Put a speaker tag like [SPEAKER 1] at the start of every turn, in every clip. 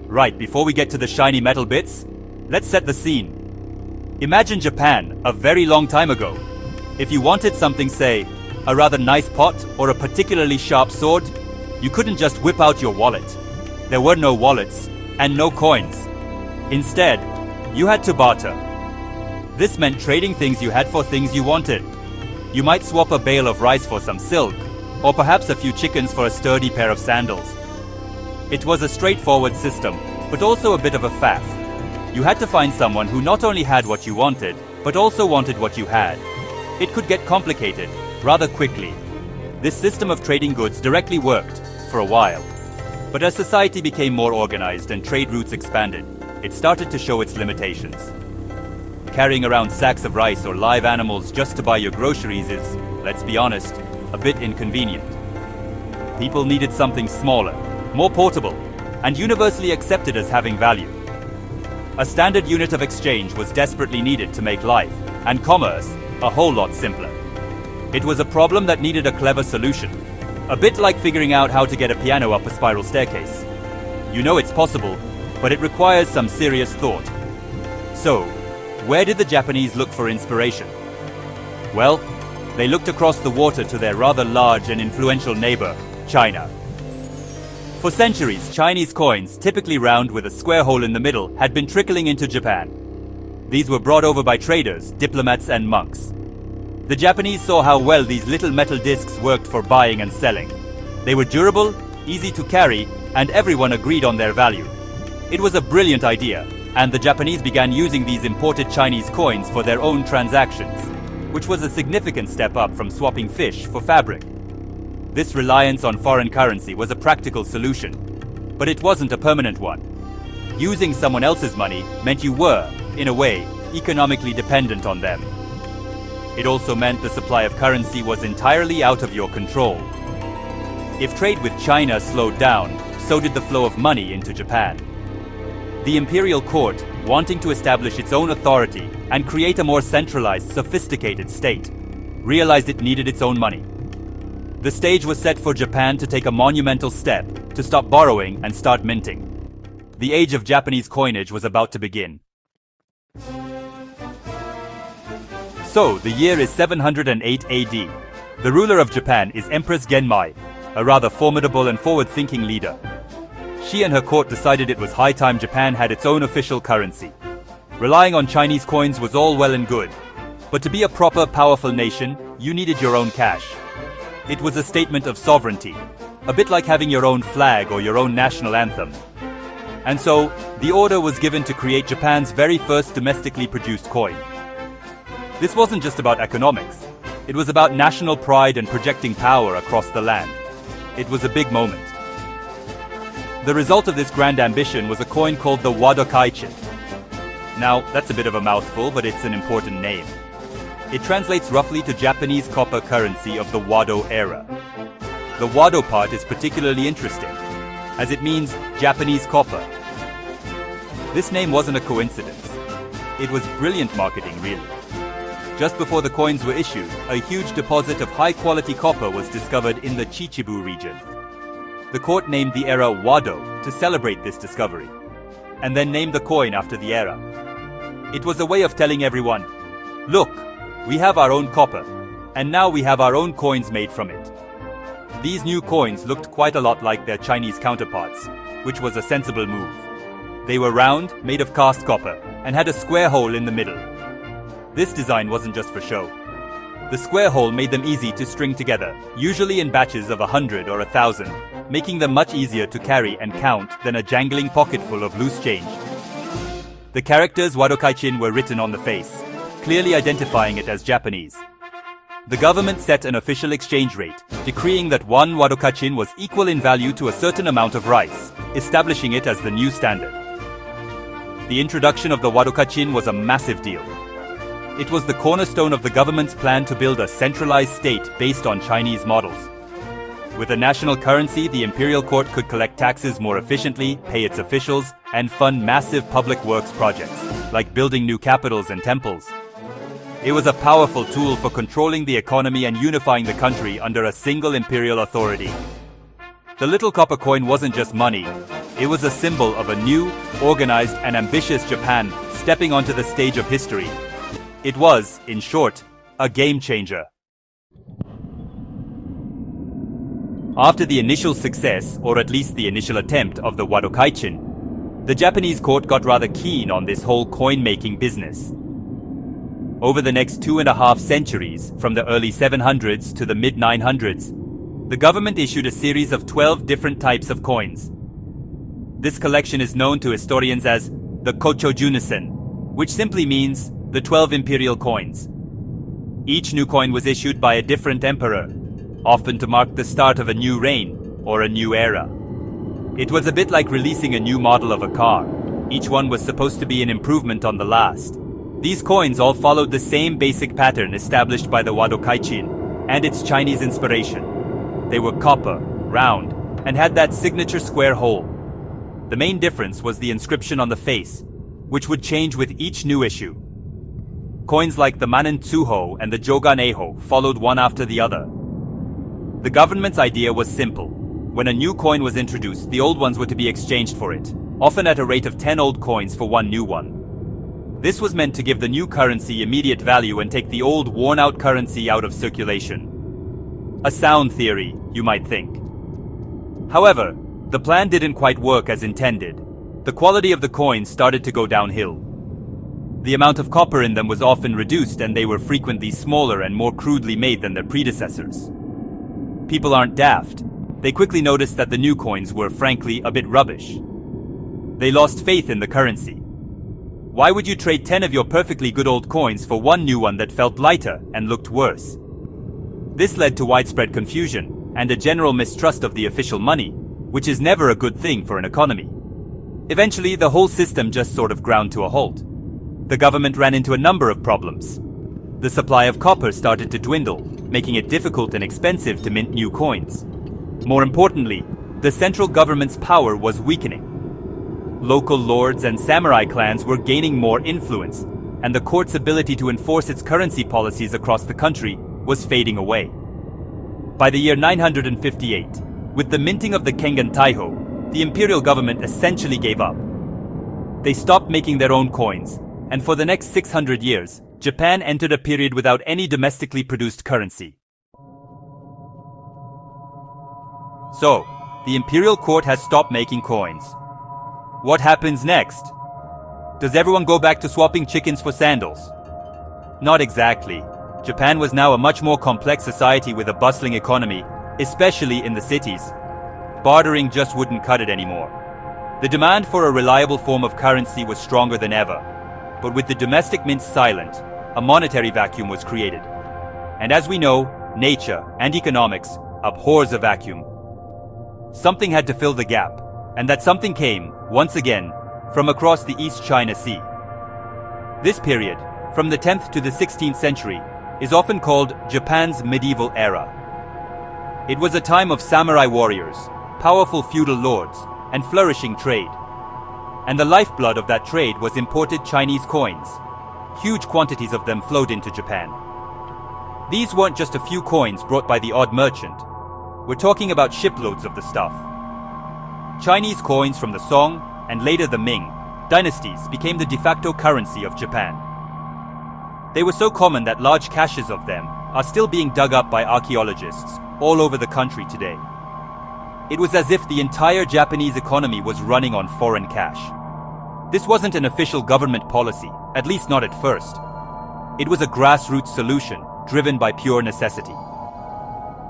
[SPEAKER 1] Right, before we get to the shiny metal bits, let's set the scene. Imagine Japan, a very long time ago. If you wanted something, say, a rather nice pot or a particularly sharp sword, you couldn't just whip out your wallet. There were no wallets and no coins. Instead, you had to barter. This meant trading things you had for things you wanted. You might swap a bale of rice for some silk, or perhaps a few chickens for a sturdy pair of sandals. It was a straightforward system, but also a bit of a faff. You had to find someone who not only had what you wanted, but also wanted what you had. It could get complicated rather quickly. This system of trading goods directly worked for a while. But as society became more organized and trade routes expanded, it started to show its limitations. Carrying around sacks of rice or live animals just to buy your groceries is, let's be honest, a bit inconvenient. People needed something smaller, more portable, and universally accepted as having value. A standard unit of exchange was desperately needed to make life, and commerce, a whole lot simpler. It was a problem that needed a clever solution, a bit like figuring out how to get a piano up a spiral staircase. You know it's possible, but it requires some serious thought. So, where did the Japanese look for inspiration? Well, they looked across the water to their rather large and influential neighbor, China. For centuries, Chinese coins, typically round with a square hole in the middle, had been trickling into Japan. These were brought over by traders, diplomats, and monks. The Japanese saw how well these little metal discs worked for buying and selling. They were durable, easy to carry, and everyone agreed on their value. It was a brilliant idea, and the Japanese began using these imported Chinese coins for their own transactions, which was a significant step up from swapping fish for fabric. This reliance on foreign currency was a practical solution, but it wasn't a permanent one. Using someone else's money meant you were, in a way, economically dependent on them. It also meant the supply of currency was entirely out of your control. If trade with China slowed down, so did the flow of money into Japan. The imperial court, wanting to establish its own authority and create a more centralized, sophisticated state, realized it needed its own money. The stage was set for Japan to take a monumental step, to stop borrowing and start minting. The age of Japanese coinage was about to begin. So, the year is 708 AD. The ruler of Japan is Empress Genmai, a rather formidable and forward-thinking leader. She and her court decided it was high time Japan had its own official currency. Relying on Chinese coins was all well and good, but to be a proper, powerful nation, you needed your own cash. It was a statement of sovereignty, a bit like having your own flag or your own national anthem. And so, the order was given to create Japan's very first domestically produced coin. This wasn't just about economics. It was about national pride and projecting power across the land. It was a big moment. The result of this grand ambition was a coin called the Wadōkaichin. Now, that's a bit of a mouthful, but it's an important name. It translates roughly to Japanese copper currency of the Wado era. The Wado part is particularly interesting, as it means Japanese copper. This name wasn't a coincidence. It was brilliant marketing, really. Just before the coins were issued, a huge deposit of high-quality copper was discovered in the Chichibu region. The court named the era Wado to celebrate this discovery, and then named the coin after the era. It was a way of telling everyone, look, we have our own copper, and now we have our own coins made from it. These new coins looked quite a lot like their Chinese counterparts, which was a sensible move. They were round, made of cast copper, and had a square hole in the middle. This design wasn't just for show. The square hole made them easy to string together, usually in batches of 100 or 1,000, making them much easier to carry and count than a jangling pocketful of loose change. The characters Wadōkaichin were written on the face, clearly identifying it as Japanese. The government set an official exchange rate, decreeing that one Wadōkaichin was equal in value to a certain amount of rice, establishing it as the new standard. The introduction of the Wadōkaichin was a massive deal. It was the cornerstone of the government's plan to build a centralized state based on Chinese models. With a national currency, the imperial court could collect taxes more efficiently, pay its officials, and fund massive public works projects, like building new capitals and temples. It was a powerful tool for controlling the economy and unifying the country under a single imperial authority. The little copper coin wasn't just money, It was a symbol of a new, organized, and ambitious Japan stepping onto the stage of history. It was, in short, a game changer. After the initial success, or at least the initial attempt, of the Wadōkaichin, the Japanese court got rather keen on this whole coin-making business. Over the next 2.5 centuries, from the early 700s to the mid-900s, the government issued a series of 12 different types of coins. This collection is known to historians as the Kochōjunisen, which simply means the 12 imperial coins. Each new coin was issued by a different emperor, often to mark the start of a new reign or a new era. It was a bit like releasing a new model of a car. Each one was supposed to be an improvement on the last. These coins all followed the same basic pattern established by the Wadōkaichin and its Chinese inspiration. They were copper, round, and had that signature square hole. The main difference was the inscription on the face, which would change with each new issue. Coins like the Manen Tsuho and the Jogan Eiho followed one after the other. The government's idea was simple. When a new coin was introduced, the old ones were to be exchanged for it, often at a rate of 10 old coins for one new one. This was meant to give the new currency immediate value and take the old, worn-out currency out of circulation. A sound theory, you might think. However, the plan didn't quite work as intended. The quality of the coins started to go downhill. The amount of copper in them was often reduced, and they were frequently smaller and more crudely made than their predecessors. People aren't daft. They quickly noticed that the new coins were, frankly, a bit rubbish. They lost faith in the currency. Why would you trade 10 of your perfectly good old coins for one new one that felt lighter and looked worse? This led to widespread confusion and a general mistrust of the official money, which is never a good thing for an economy. Eventually, the whole system just sort of ground to a halt. The government ran into a number of problems. The supply of copper started to dwindle, making it difficult and expensive to mint new coins. More importantly, the central government's power was weakening. Local lords and samurai clans were gaining more influence, and the court's ability to enforce its currency policies across the country was fading away. By the year 958, with the minting of the Kengan Taiho, the imperial government essentially gave up. They stopped making their own coins, and for the next 600 years, Japan entered a period without any domestically produced currency. So, the imperial court has stopped making coins. What happens next? Does everyone go back to swapping chickens for sandals? Not exactly. Japan was now a much more complex society with a bustling economy, especially in the cities. Bartering just wouldn't cut it anymore. The demand for a reliable form of currency was stronger than ever. But with the domestic mint silent, a monetary vacuum was created. And as we know, nature and economics abhors a vacuum. Something had to fill the gap, and that something came, once again, from across the East China Sea. This period, from the 10th to the 16th century, is often called Japan's medieval era. It was a time of samurai warriors, powerful feudal lords, and flourishing trade. And the lifeblood of that trade was imported Chinese coins. Huge quantities of them flowed into Japan. These weren't just a few coins brought by the odd merchant. We're talking about shiploads of the stuff. Chinese coins from the Song, and later the Ming, dynasties became the de facto currency of Japan. They were so common that large caches of them are still being dug up by archaeologists all over the country today. It was as if the entire Japanese economy was running on foreign cash. This wasn't an official government policy, at least not at first. It was a grassroots solution driven by pure necessity.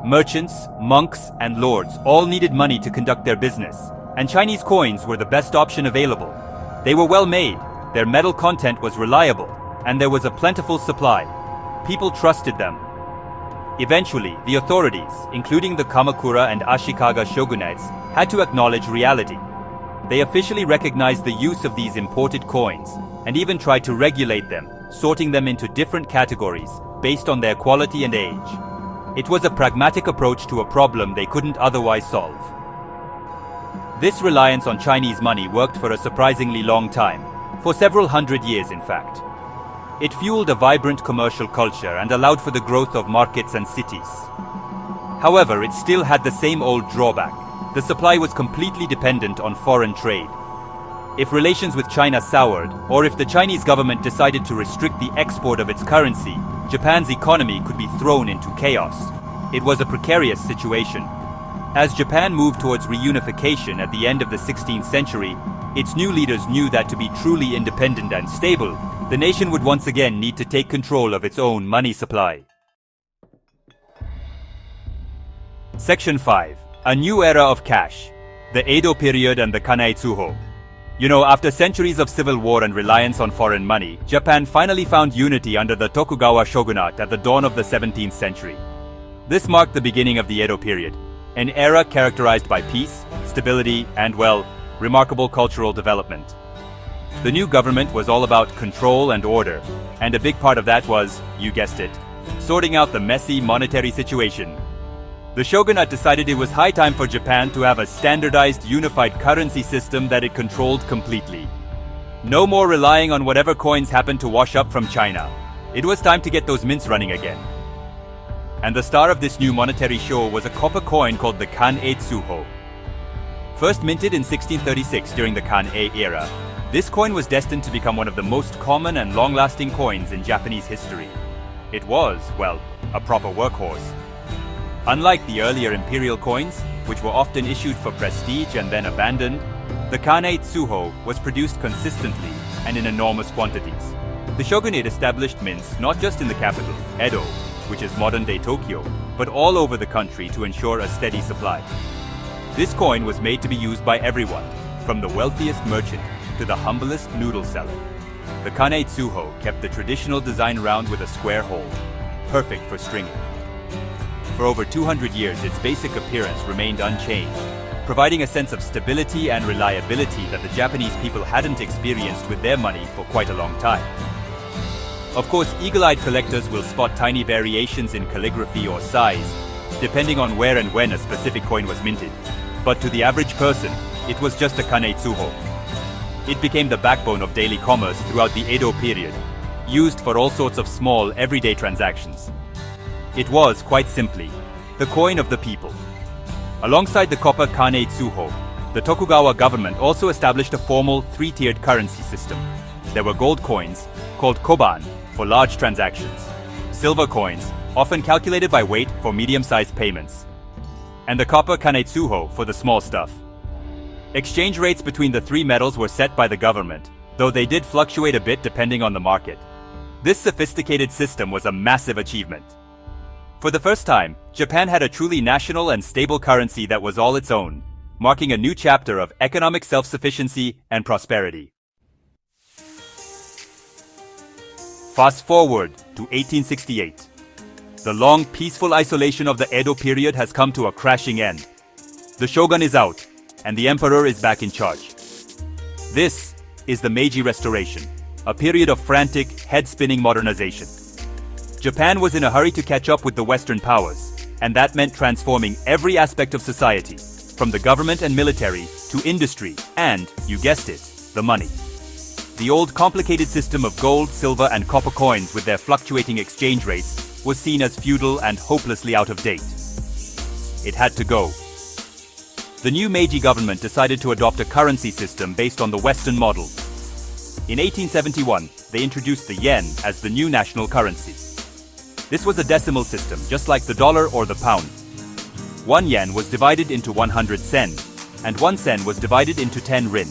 [SPEAKER 1] Merchants, monks, and lords all needed money to conduct their business, and Chinese coins were the best option available. They were well made, their metal content was reliable, and there was a plentiful supply. People trusted them. Eventually, the authorities, including the Kamakura and Ashikaga shogunates, had to acknowledge reality. They officially recognized the use of these imported coins, and even tried to regulate them, sorting them into different categories based on their quality and age. It was a pragmatic approach to a problem they couldn't otherwise solve. This reliance on Chinese money worked for a surprisingly long time, for several hundred years in fact. It fueled a vibrant commercial culture and allowed for the growth of markets and cities. However, it still had the same old drawback. the supply was completely dependent on foreign trade. If relations with China soured, or if the Chinese government decided to restrict the export of its currency, Japan's economy could be thrown into chaos. It was a precarious situation. As Japan moved towards reunification at the end of the 16th century, its new leaders knew that to be truly independent and stable, the nation would once again need to take control of its own money supply. Section 5. A new era of cash. The Edo period and the Kanei-Tsuho. After centuries of civil war and reliance on foreign money, Japan finally found unity under the Tokugawa shogunate at the dawn of the 17th century. This marked the beginning of the Edo period, an era characterized by peace, stability, and, remarkable cultural development. The new government was all about control and order, and a big part of that was, you guessed it, sorting out the messy monetary situation. The shogunate decided it was high time for Japan to have a standardized, unified currency system that it controlled completely. No more relying on whatever coins happened to wash up from China. It was time to get those mints running again. And the star of this new monetary show was a copper coin called the Kanei-Tsuho. First minted in 1636 during the Kanei era, this coin was destined to become one of the most common and long-lasting coins in Japanese history. It was, a proper workhorse. Unlike the earlier imperial coins, which were often issued for prestige and then abandoned, the Kanei-Tsuho was produced consistently and in enormous quantities. The shogunate established mints not just in the capital, Edo, which is modern-day Tokyo, but all over the country to ensure a steady supply. This coin was made to be used by everyone, from the wealthiest merchant to the humblest noodle seller. The Kanei-Tsuho kept the traditional design round with a square hole, perfect for stringing. For over 200 years, its basic appearance remained unchanged, providing a sense of stability and reliability that the Japanese people hadn't experienced with their money for quite a long time. Of course, eagle-eyed collectors will spot tiny variations in calligraphy or size, depending on where and when a specific coin was minted. But to the average person, it was just a Kanei-Tsuho. It became the backbone of daily commerce throughout the Edo period, used for all sorts of small, everyday transactions. It was, quite simply, the coin of the people. Alongside the copper Kanei-Tsuho, the Tokugawa government also established a formal three-tiered currency system. There were gold coins, called koban, for large transactions, silver coins, often calculated by weight for medium-sized payments, and the copper Kanei-Tsuho for the small stuff. Exchange rates between the three metals were set by the government, though they did fluctuate a bit depending on the market. This sophisticated system was a massive achievement. For the first time, Japan had a truly national and stable currency that was all its own, marking a new chapter of economic self-sufficiency and prosperity. Fast forward to 1868. The long, peaceful isolation of the Edo period has come to a crashing end. The shogun is out, and the emperor is back in charge. This is the Meiji Restoration, a period of frantic, head-spinning modernization. Japan was in a hurry to catch up with the Western powers, and that meant transforming every aspect of society, from the government and military to industry and, you guessed it, the money. The old complicated system of gold, silver, and copper coins with their fluctuating exchange rates was seen as feudal and hopelessly out of date. It had to go. The new Meiji government decided to adopt a currency system based on the Western model. In 1871, they introduced the yen as the new national currency. This was a decimal system, just like the dollar or the pound. 1 yen was divided into 100 sen, and 1 sen was divided into 10 rin.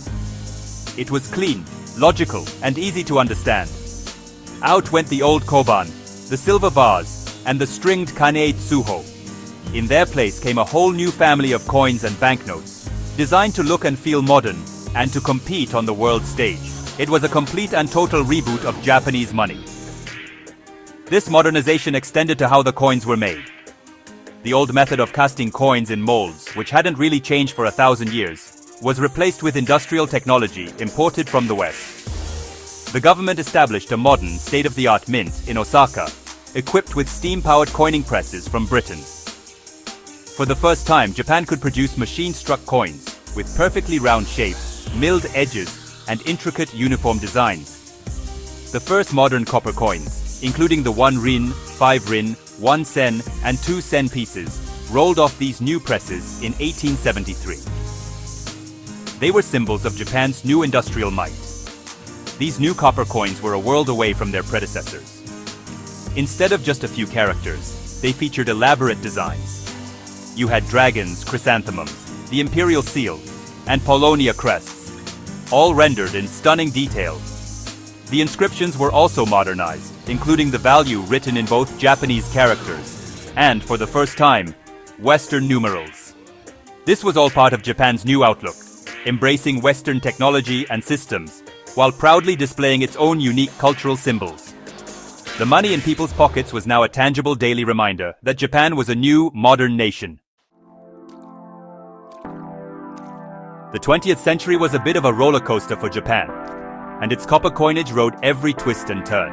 [SPEAKER 1] It was clean, logical, and easy to understand. Out went the old koban, the silver vase, and the stringed Kanei-Tsuho. In their place came a whole new family of coins and banknotes, designed to look and feel modern, and to compete on the world stage. It was a complete and total reboot of Japanese money. This modernization extended to how the coins were made. The old method of casting coins in molds, which hadn't really changed for 1,000 years, was replaced with industrial technology imported from the West. The government established a modern, state-of-the-art mint in Osaka, equipped with steam-powered coining presses from Britain. For the first time, Japan could produce machine-struck coins with perfectly round shapes, milled edges, and intricate uniform designs. The first modern copper coins, including the 1 rin, 5 rin, 1 sen, and 2 sen pieces, rolled off these new presses in 1873. They were symbols of Japan's new industrial might. These new copper coins were a world away from their predecessors. Instead of just a few characters, they featured elaborate designs. You had dragons, chrysanthemums, the imperial seal, and Polonia crests, all rendered in stunning detail. The inscriptions were also modernized, including the value written in both Japanese characters and, for the first time, Western numerals. This was all part of Japan's new outlook, embracing Western technology and systems, while proudly displaying its own unique cultural symbols. The money in people's pockets was now a tangible daily reminder that Japan was a new, modern nation. The 20th century was a bit of a roller coaster for Japan, and its copper coinage rode every twist and turn.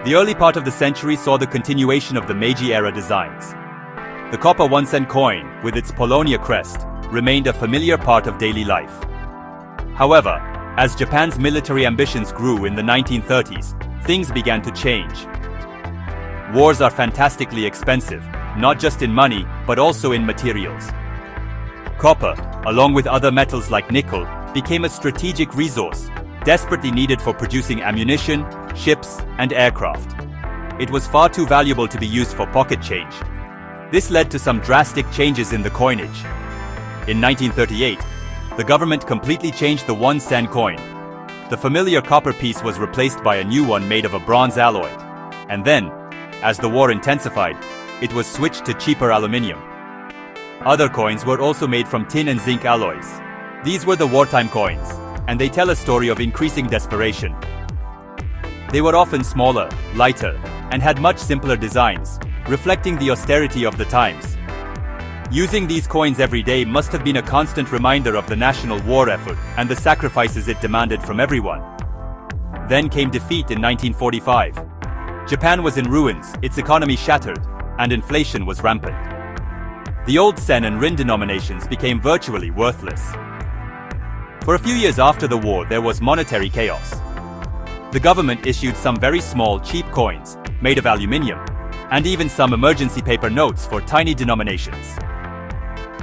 [SPEAKER 1] The early part of the century saw the continuation of the Meiji-era designs. The copper 1-cent coin, with its Polonia crest, remained a familiar part of daily life. However, as Japan's military ambitions grew in the 1930s, things began to change. Wars are fantastically expensive, not just in money, but also in materials. Copper, along with other metals like nickel, became a strategic resource, desperately needed for producing ammunition, ships, and aircraft. It was far too valuable to be used for pocket change. This led to some drastic changes in the coinage. In 1938, the government completely changed the 1-cent coin. The familiar copper piece was replaced by a new one made of a bronze alloy. And then, as the war intensified, it was switched to cheaper aluminium. Other coins were also made from tin and zinc alloys. These were the wartime coins, and they tell a story of increasing desperation. They were often smaller, lighter, and had much simpler designs, reflecting the austerity of the times. Using these coins every day must have been a constant reminder of the national war effort and the sacrifices it demanded from everyone. Then came defeat in 1945. Japan was in ruins, its economy shattered, and inflation was rampant. The old sen and rin denominations became virtually worthless. For a few years after the war, there was monetary chaos. The government issued some very small, cheap coins, made of aluminium, and even some emergency paper notes for tiny denominations.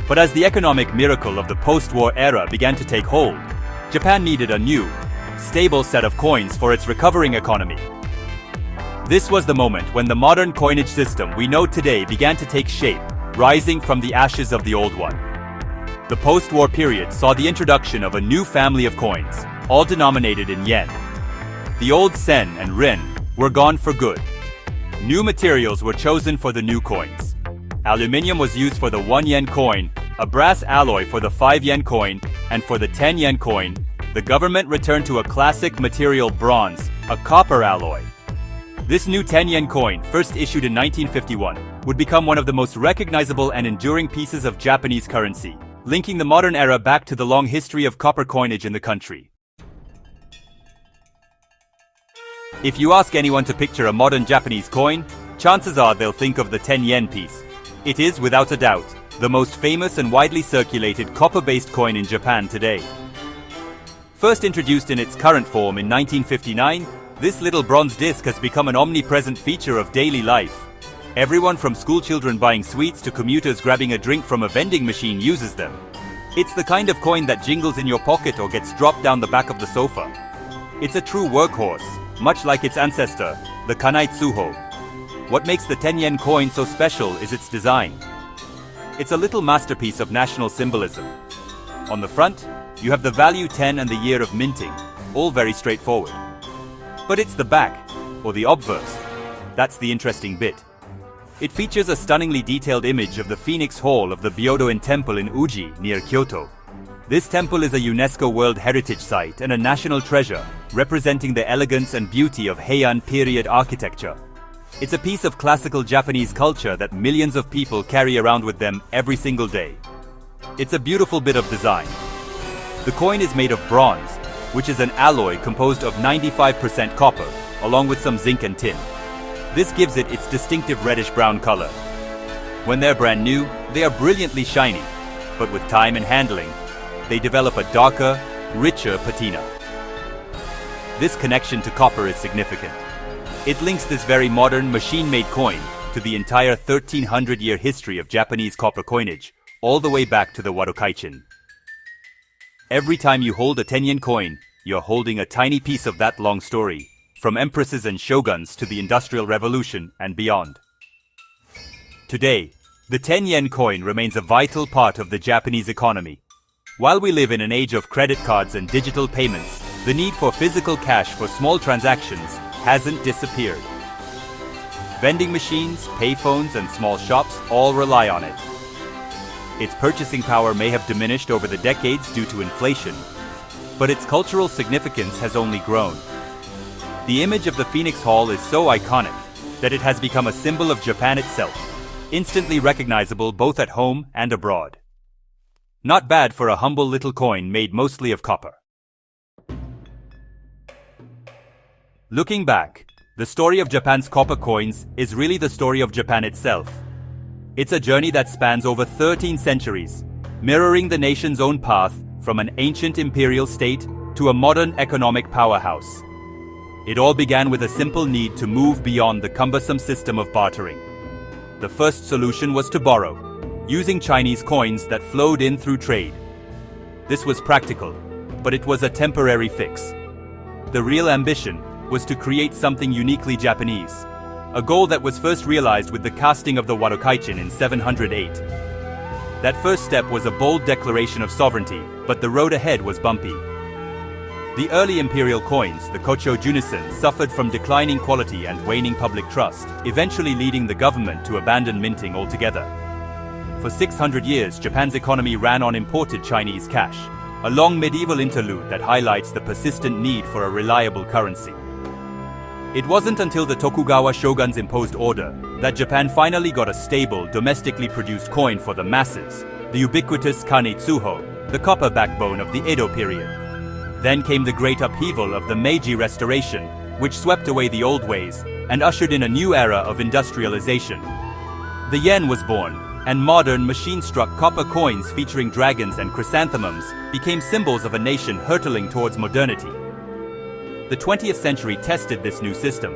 [SPEAKER 1] But as the economic miracle of the post-war era began to take hold, Japan needed a new, stable set of coins for its recovering economy. This was the moment when the modern coinage system we know today began to take shape, rising from the ashes of the old one. The post-war period saw the introduction of a new family of coins, all denominated in yen. The old sen and rin were gone for good. New materials were chosen for the new coins. Aluminium was used for the 1 yen coin, a brass alloy for the 5 yen coin, and for the 10 yen coin, the government returned to a classic material bronze, a copper alloy. This new 10 yen coin, first issued in 1951, would become one of the most recognizable and enduring pieces of Japanese currency, linking the modern era back to the long history of copper coinage in the country. If you ask anyone to picture a modern Japanese coin, chances are they'll think of the 10 yen piece. It is, without a doubt, the most famous and widely circulated copper-based coin in Japan today. First introduced in its current form in 1959, this little bronze disc has become an omnipresent feature of daily life. Everyone from schoolchildren buying sweets to commuters grabbing a drink from a vending machine uses them. It's the kind of coin that jingles in your pocket or gets dropped down the back of the sofa. It's a true workhorse, much like its ancestor, the Kanai Tsuho. What makes the 10 yen coin so special is its design. It's a little masterpiece of national symbolism. On the front, you have the value 10 and the year of minting, all very straightforward. But it's the back, or the obverse, that's the interesting bit. It features a stunningly detailed image of the Phoenix Hall of the Byodo-in Temple in Uji, near Kyoto. This temple is a UNESCO World Heritage Site and a national treasure, representing the elegance and beauty of Heian period architecture. It's a piece of classical Japanese culture that millions of people carry around with them every single day. It's a beautiful bit of design. The coin is made of bronze, which is an alloy composed of 95% copper, along with some zinc and tin. This gives it its distinctive reddish-brown color. When they're brand new, they are brilliantly shiny, but with time and handling, they develop a darker, richer patina. This connection to copper is significant. It links this very modern, machine-made coin to the entire 1300-year history of Japanese copper coinage, all the way back to the Wadōkaichin. Every time you hold a 10-yen coin, you're holding a tiny piece of that long story, from empresses and shoguns to the Industrial Revolution and beyond. Today, the 10-yen coin remains a vital part of the Japanese economy. While we live in an age of credit cards and digital payments, the need for physical cash for small transactions hasn't disappeared. Vending machines, payphones, and small shops all rely on it. Its purchasing power may have diminished over the decades due to inflation, but its cultural significance has only grown. The image of the Phoenix Hall is so iconic that it has become a symbol of Japan itself, instantly recognizable both at home and abroad. Not bad for a humble little coin made mostly of copper. Looking back, the story of Japan's copper coins is really the story of Japan itself. It's a journey that spans over 13 centuries, mirroring the nation's own path from an ancient imperial state to a modern economic powerhouse. It all began with a simple need to move beyond the cumbersome system of bartering. The first solution was to borrow, using Chinese coins that flowed in through trade. This was practical, but it was a temporary fix. The real ambition was to create something uniquely Japanese, a goal that was first realized with the casting of the Wadōkaichin in 708. That first step was a bold declaration of sovereignty, but the road ahead was bumpy. The early imperial coins, the Kocho Junisen, suffered from declining quality and waning public trust, eventually leading the government to abandon minting altogether. For 600 years, Japan's economy ran on imported Chinese cash, a long medieval interlude that highlights the persistent need for a reliable currency. It wasn't until the Tokugawa shoguns imposed order that Japan finally got a stable, domestically produced coin for the masses, the ubiquitous kanetsuho, the copper backbone of the Edo period. Then came the great upheaval of the Meiji Restoration, which swept away the old ways and ushered in a new era of industrialization. The yen was born, and modern machine-struck copper coins featuring dragons and chrysanthemums became symbols of a nation hurtling towards modernity. The 20th century tested this new system,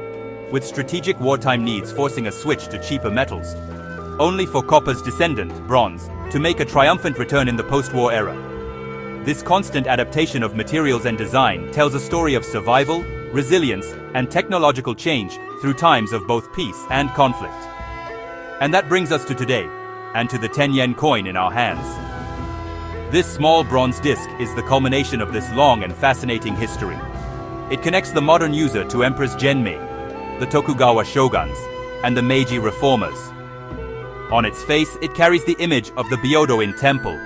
[SPEAKER 1] with strategic wartime needs forcing a switch to cheaper metals, only for copper's descendant, bronze, to make a triumphant return in the post-war era. This constant adaptation of materials and design tells a story of survival, resilience, and technological change through times of both peace and conflict. And that brings us to today, and to the 10-yen coin in our hands. This small bronze disc is the culmination of this long and fascinating history. It connects the modern user to Empress Genmei, the Tokugawa shoguns, and the Meiji reformers. On its face, it carries the image of the Byodo-in temple,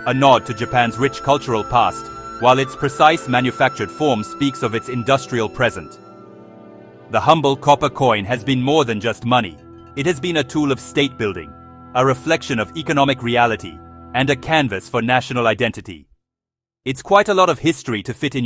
[SPEAKER 1] a nod to Japan's rich cultural past, while its precise manufactured form speaks of its industrial present. The humble copper coin has been more than just money. It has been a tool of state building, a reflection of economic reality, and a canvas for national identity. It's quite a lot of history to fit in your